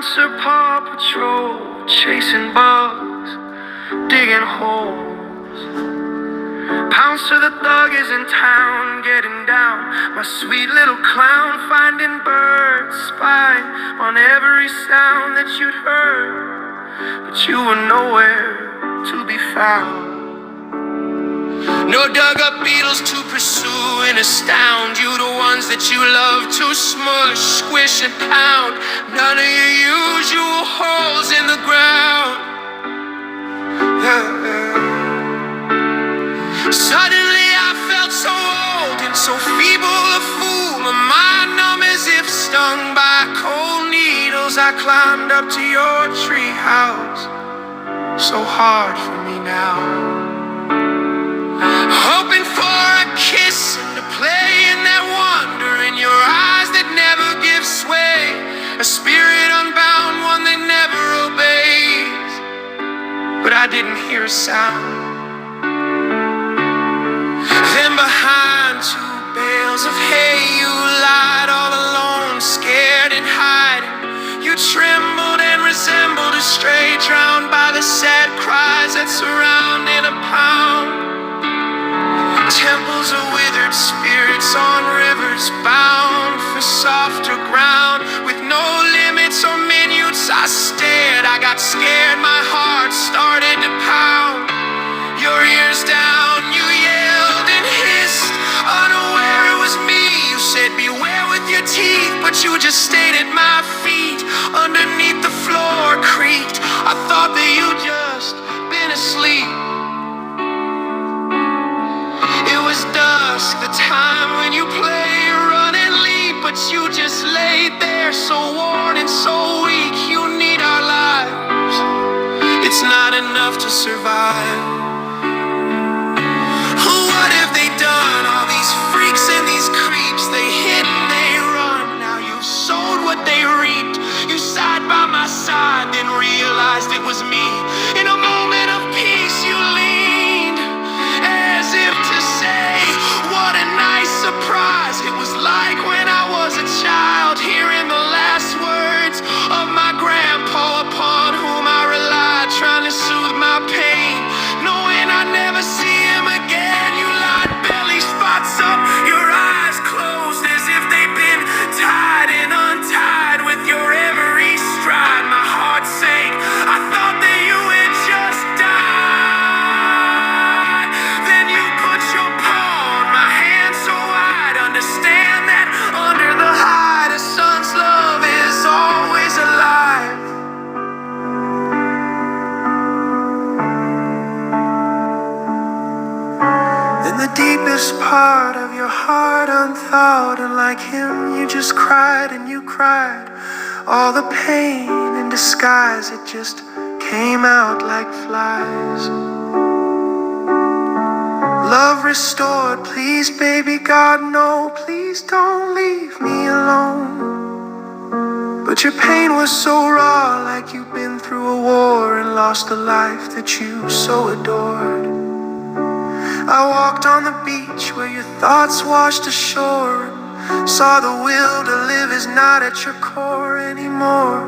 Pouncer Paw Patrol, chasing bugs, digging holes. Pouncer the thug is in town, getting down. My sweet little clown, finding birds, spying on every sound that you'd heard, but you were nowhere to be found. No dug-up beetles to pursue and astound you, the ones that you love to smush, squish, and pound. None of your usual holes in the ground. Suddenly I felt so old and so feeble a fool, my mind numb as if stung by cold needles. I climbed up to your treehouse, so hard for me now. Hoping for a kiss and to play in that wonder in your eyes that never give sway, a spirit unbound, one that never obeys. But I didn't hear a sound. Then behind two bales of hay you lied all alone, scared and hiding. You trembled and resembled a stray, drowned by the sad cries that surround in a pound. Temples of withered spirits on rivers bound for softer ground. With no limits or minutes I stared, I got scared, my heart started to pound. Your ears down, you yelled and hissed, unaware it was me. You said beware with your teeth, but you just stayed at my feet. Underneath the floor creaked, I thought that you'd just been asleep. It was dusk, the time when you play, run and leap, but you just laid there so worn and so weak. You need our lives, it's not enough to survive. What have they done, all these freaks and these creeps? They hit and they run, now you've sowed what they reaped. You sat by my side, then realized it was me. In a moment of peace you leaned, as if to say, what a nice surprise. It was like when I was a child, hearing the last words of my grandpa, upon whom I relied, trying to soothe my pain, knowing I'd never see him again. You lied, belly spots up, your eyes closed as if they'd been tied and untied with your every stride. My heart sank, I thought that you had just died. Then you put your paw on my hand so I'd understand that under the hide a son's love is always alive. Then the deepest part of your heart unthawed, and like him you just cried and you cried. All the pain in disguise, it just came out like flies. Love restored, please baby God, no, please don't leave me alone. But your pain was so raw, like you've been through a war and lost the life that you so adored. I walked on the beach where your thoughts washed ashore, and saw the will to live is not at your core anymore.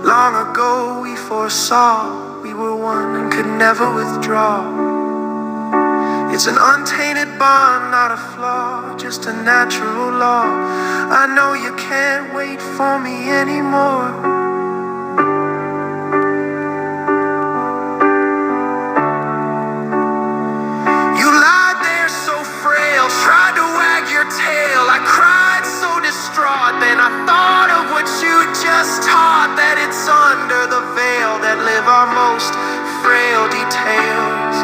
Long ago we foresaw we were one and could never withdraw. It's an untainted bond, not a flaw, just a natural law. I know you can't wait for me anymore. Tried to wag your tail, I cried so distraught. Then I thought of what you just taught, that it's under the veil that live our most frail details.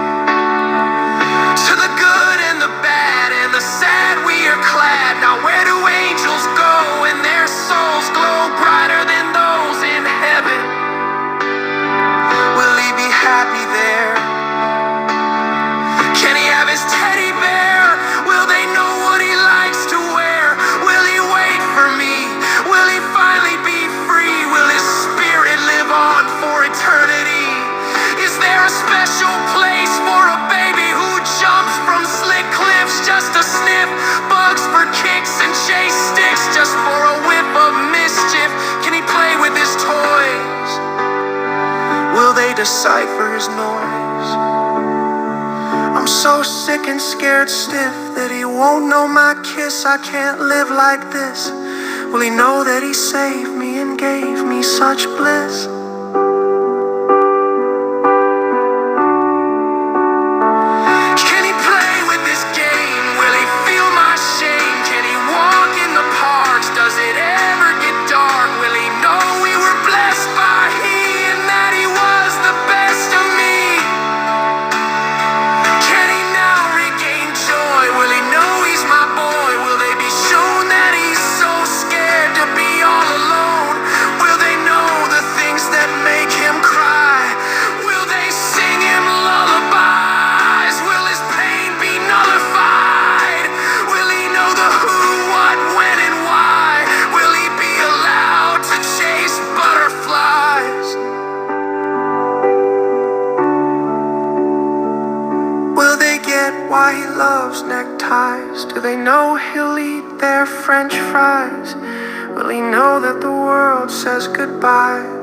To the good and the bad and the sad we are clad. Now where do angels go when their souls glow brighter than those decipher his noise. I'm so sick and scared stiff that he won't know my kiss. I can't live like this. Will he know that he saved me and gave me such bliss? Can he play with this game? Will he feel my shame? Can he walk in the parks? Does it ever get dark? Will he know we were blessed by he and that he was the best of me? Can he now regain joy? Will he know he's my boy? Will they be shown that he's so scared to be all alone? Will they know the things that make him cry? Will they sing him lullabies? Will his pain be nullified? Will he know the who, what, when, and why? Will he be allowed to chase butterflies? Will they get why he loves neckties? Do they know he'll eat their French fries? Will he know that the world says goodbye?